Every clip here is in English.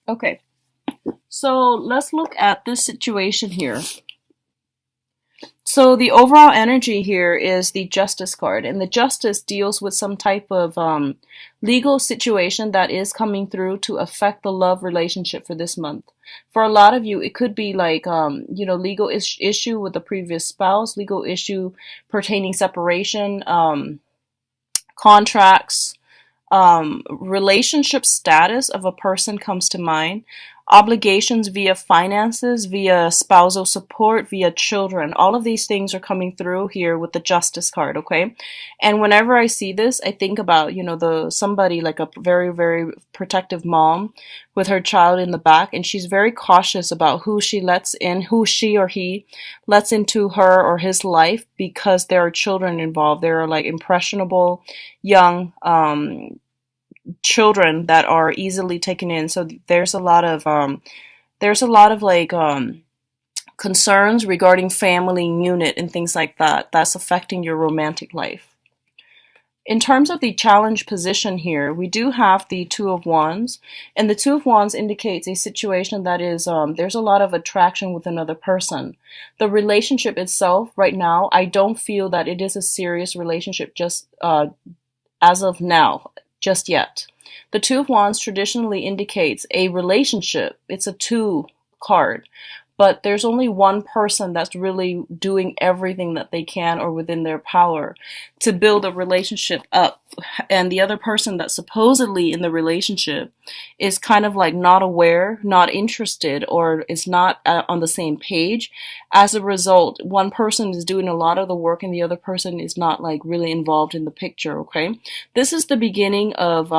Okay, so let's look at this situation here. So the overall energy here is the Justice card, and the Justice deals with some type of legal situation that is coming through to affect the love relationship for this month. For a lot of you, it could be like, legal issue with the previous spouse, legal issue pertaining separation, contracts, relationship status of a person comes to mind. Obligations via finances, via spousal support, via children. All of these things are coming through here with the Justice card, okay? And whenever I see this, I think about, the somebody like a very, very protective mom with her child in the back, and she's very cautious about who she lets in, who she or he lets into her or his life, because there are children involved. There are like impressionable young children that are easily taken in. So there's a lot of like concerns regarding family unit and things like that that's affecting your romantic life. In terms of the challenge position here, we do have the Two of Wands, and the Two of Wands indicates a situation that is, there's a lot of attraction with another person. The relationship itself, right now, I don't feel that it is a serious relationship just as of now, just yet. The Two of Wands traditionally indicates a relationship. It's a two card, but there's only one person that's really doing everything that they can or within their power to build a relationship up. And the other person that's supposedly in the relationship is kind of like not aware, not interested, or is not on the same page. As a result, one person is doing a lot of the work and the other person is not like really involved in the picture, okay? This is the beginning of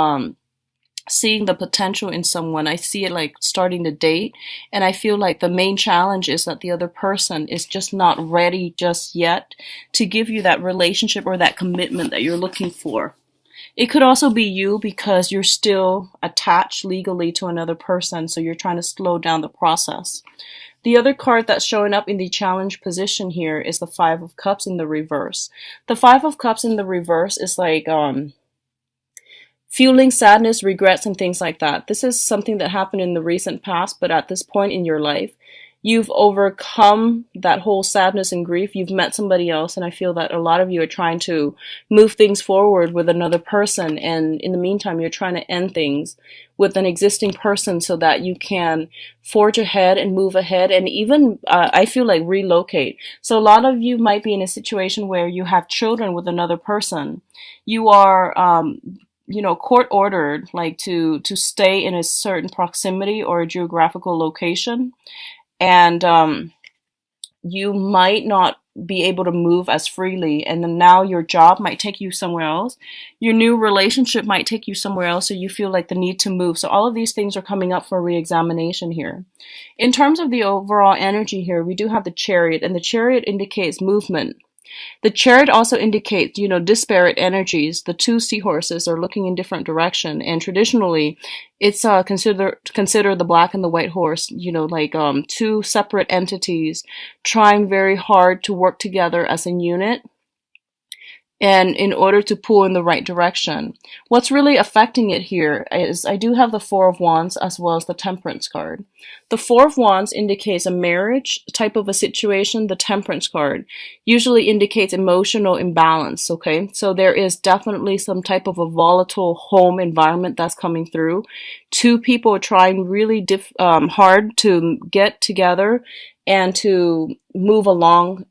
seeing the potential in someone. I see it like starting to date, and I feel like the main challenge is that the other person is just not ready just yet to give you that relationship or that commitment that you're looking for. It could also be you because you're still attached legally to another person, so you're trying to slow down the process. The other card that's showing up in the challenge position here is the Five of Cups in the reverse. The Five of Cups in the reverse is like feeling sadness, regrets, and things like that. This is something that happened in the recent past, but at this point in your life, you've overcome that whole sadness and grief. You've met somebody else, and I feel that a lot of you are trying to move things forward with another person, and in the meantime, you're trying to end things with an existing person so that you can forge ahead and move ahead, and even, I feel like, relocate. So a lot of you might be in a situation where you have children with another person. You are court ordered, like to stay in a certain proximity or a geographical location, and you might not be able to move as freely, and then now your job might take you somewhere else, your new relationship might take you somewhere else, so you feel like the need to move. So all of these things are coming up for re-examination here. In terms of the overall energy here, we do have the Chariot, and the Chariot indicates movement. The chariot also indicates, disparate energies. The two seahorses are looking in different direction, and traditionally, it's consider the black and the white horse, like two separate entities trying very hard to work together as a unit, and in order to pull in the right direction. What's really affecting it here is I do have the Four of Wands as well as the Temperance card. The Four of Wands indicates a marriage type of a situation. The Temperance card usually indicates emotional imbalance, okay? So there is definitely some type of a volatile home environment that's coming through. Two people are trying really hard to get together and to move along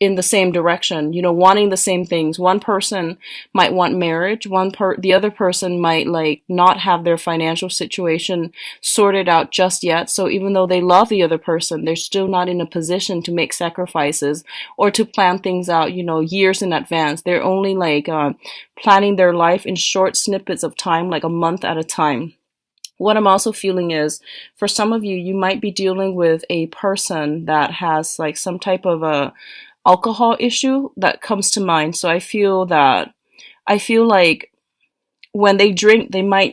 in the same direction, wanting the same things. One person might want marriage, the other person might like not have their financial situation sorted out just yet. So even though they love the other person, they're still not in a position to make sacrifices or to plan things out, years in advance. They're only like planning their life in short snippets of time, like a month at a time. What I'm also feeling is, for some of you, you might be dealing with a person that has like some type of a alcohol issue that comes to mind. So I feel like when they drink, they might,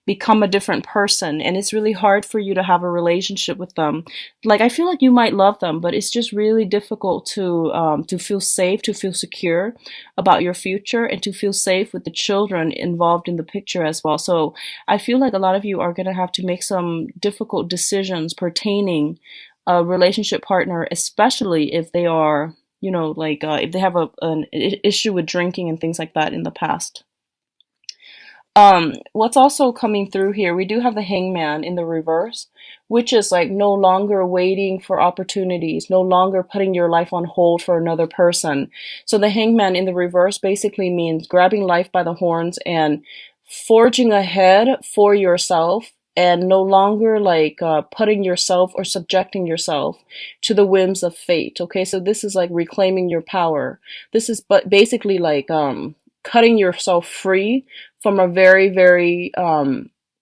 become a different person, and it's really hard for you to have a relationship with them. Like, I feel like you might love them, but it's just really difficult to feel safe, to feel secure about your future, and to feel safe with the children involved in the picture as well. So I feel like a lot of you are going to have to make some difficult decisions pertaining a relationship partner, especially if they are, like if they have an issue with drinking and things like that in the past. What's also coming through here, we do have the hangman in the reverse, which is like no longer waiting for opportunities, no longer putting your life on hold for another person. So the hangman in the reverse basically means grabbing life by the horns and forging ahead for yourself, and no longer like putting yourself or subjecting yourself to the whims of fate. Okay, so this is like reclaiming your power. This is but basically like cutting yourself free from a very, very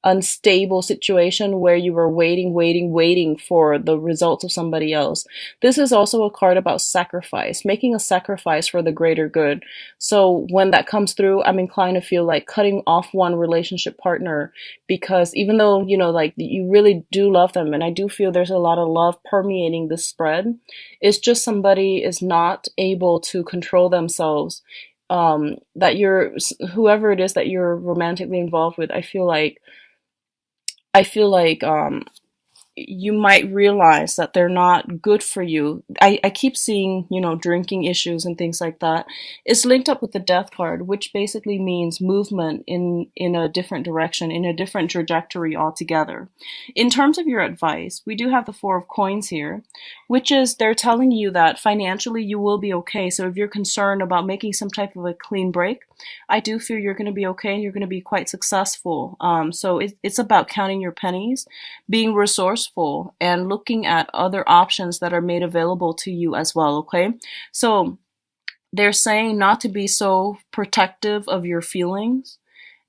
unstable situation where you were waiting for the results of somebody else. This is also a card about sacrifice, making a sacrifice for the greater good. So when that comes through, I'm inclined to feel like cutting off one relationship partner, because even though, like you really do love them, and I do feel there's a lot of love permeating this spread, it's just somebody is not able to control themselves. That whoever it is that you're romantically involved with, I feel like you might realize that they're not good for you. I keep seeing, drinking issues and things like that. It's linked up with the death card, which basically means movement in a different direction, in a different trajectory altogether. In terms of your advice, we do have the Four of Coins here, which is they're telling you that financially you will be okay. So if you're concerned about making some type of a clean break, I do feel you're going to be okay and you're going to be quite successful. So it's about counting your pennies, being resourceful, and looking at other options that are made available to you as well, okay? So they're saying not to be so protective of your feelings.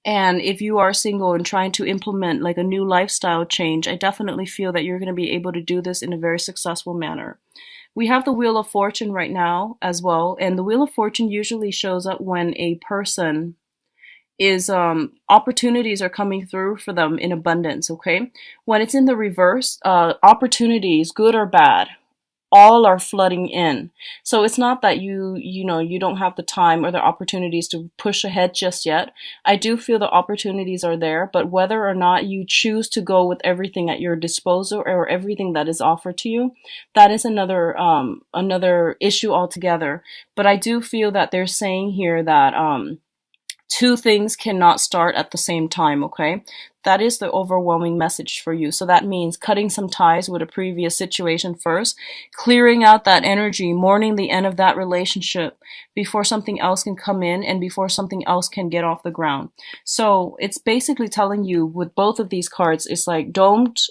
And if you are single and trying to implement like a new lifestyle change, I definitely feel that you're going to be able to do this in a very successful manner. We have the Wheel of Fortune right now as well, and the Wheel of Fortune usually shows up when a person is opportunities are coming through for them in abundance, okay? When it's in the reverse, opportunities, good or bad, all are flooding in. So it's not that you don't have the time or the opportunities to push ahead just yet. I do feel the opportunities are there, but whether or not you choose to go with everything at your disposal or everything that is offered to you, that is another issue altogether. But I do feel that they're saying here that two things cannot start at the same time, okay? That is the overwhelming message for you. So that means cutting some ties with a previous situation first, clearing out that energy, mourning the end of that relationship before something else can come in and before something else can get off the ground. So it's basically telling you with both of these cards, it's like don't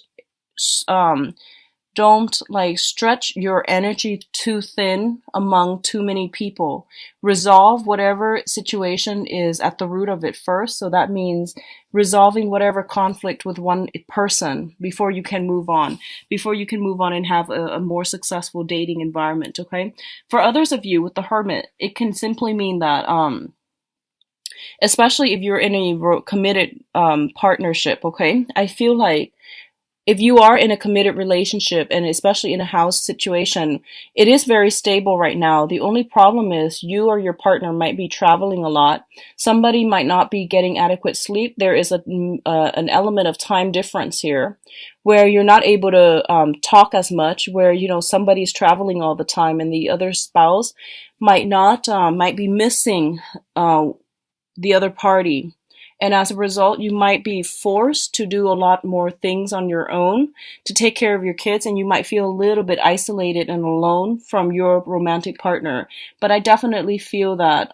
like stretch your energy too thin among too many people. Resolve whatever situation is at the root of it first. So that means resolving whatever conflict with one person before you can move on, and have a more successful dating environment. Okay. For others of you with the Hermit, it can simply mean that, especially if you're in a committed partnership. Okay. I feel like if you are in a committed relationship, and especially in a house situation, it is very stable right now. The only problem is you or your partner might be traveling a lot. Somebody might not be getting adequate sleep. There is an element of time difference here where you're not able to talk as much, where, somebody's traveling all the time and the other spouse might be missing the other party. And as a result, you might be forced to do a lot more things on your own to take care of your kids, and you might feel a little bit isolated and alone from your romantic partner. But I definitely feel that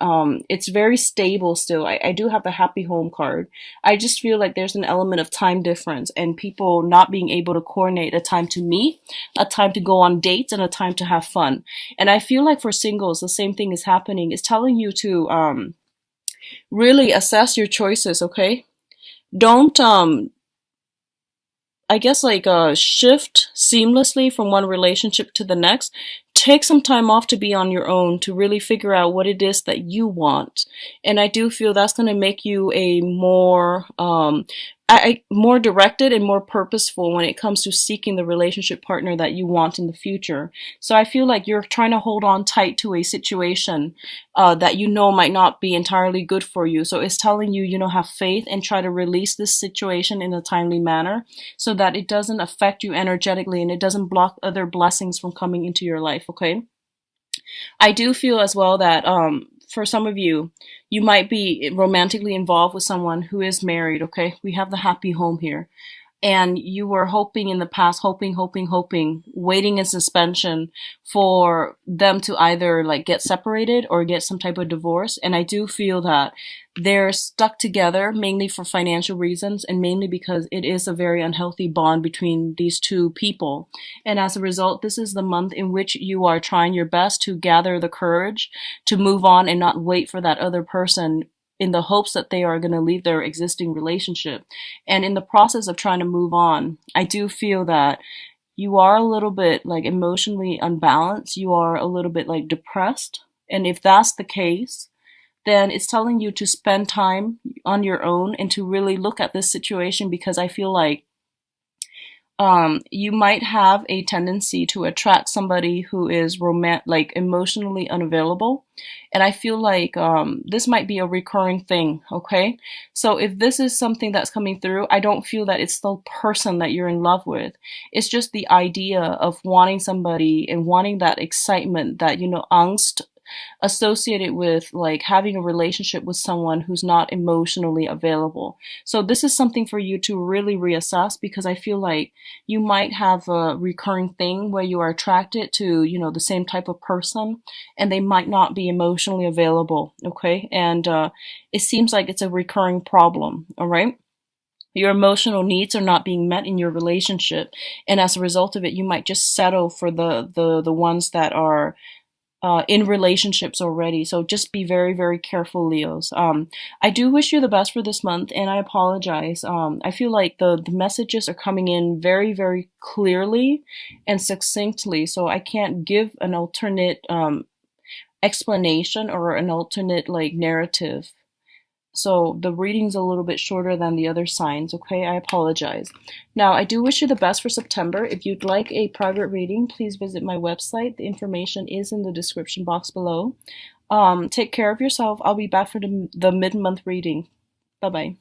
it's very stable still. I do have the Happy Home card. I just feel like there's an element of time difference and people not being able to coordinate a time to meet, a time to go on dates, and a time to have fun. And I feel like for singles, the same thing is happening. It's telling you to really assess your choices, okay? Don't shift seamlessly from one relationship to the next. Take some time off to be on your own, to really figure out what it is that you want. And I do feel that's going to make you a more more directed and more purposeful when it comes to seeking the relationship partner that you want in the future. So I feel like you're trying to hold on tight to a situation that you know might not be entirely good for you. So it's telling you, have faith and try to release this situation in a timely manner so that it doesn't affect you energetically and it doesn't block other blessings from coming into your life, okay? I do feel as well that for some of you, you might be romantically involved with someone who is married, okay? We have the happy home here. And you were hoping in the past, hoping, waiting in suspension for them to either like get separated or get some type of divorce. And I do feel that they're stuck together mainly for financial reasons and mainly because it is a very unhealthy bond between these two people. And as a result, this is the month in which you are trying your best to gather the courage to move on and not wait for that other person in the hopes that they are going to leave their existing relationship. And in the process of trying to move on, I do feel that you are a little bit like emotionally unbalanced. You are a little bit like depressed. And if that's the case, then it's telling you to spend time on your own and to really look at this situation because I feel like you might have a tendency to attract somebody who is like emotionally unavailable. And I feel like this might be a recurring thing, okay? So if this is something that's coming through, I don't feel that it's the person that you're in love with. It's just the idea of wanting somebody and wanting that excitement, that, angst associated with like having a relationship with someone who's not emotionally available. So this is something for you to really reassess because I feel like you might have a recurring thing where you are attracted to, the same type of person and they might not be emotionally available, okay? And it seems like it's a recurring problem, all right? Your emotional needs are not being met in your relationship, and as a result of it, you might just settle for the ones that are in relationships already. So just be very, very careful, Leos. I do wish you the best for this month, and I apologize. I feel like the messages are coming in very, very clearly and succinctly, so I can't give an alternate explanation or an alternate like narrative. So the reading's a little bit shorter than the other signs, okay? I apologize. Now, I do wish you the best for September. If you'd like a private reading, please visit my website. The information is in the description box below. Take care of yourself. I'll be back for the mid-month reading. Bye-bye.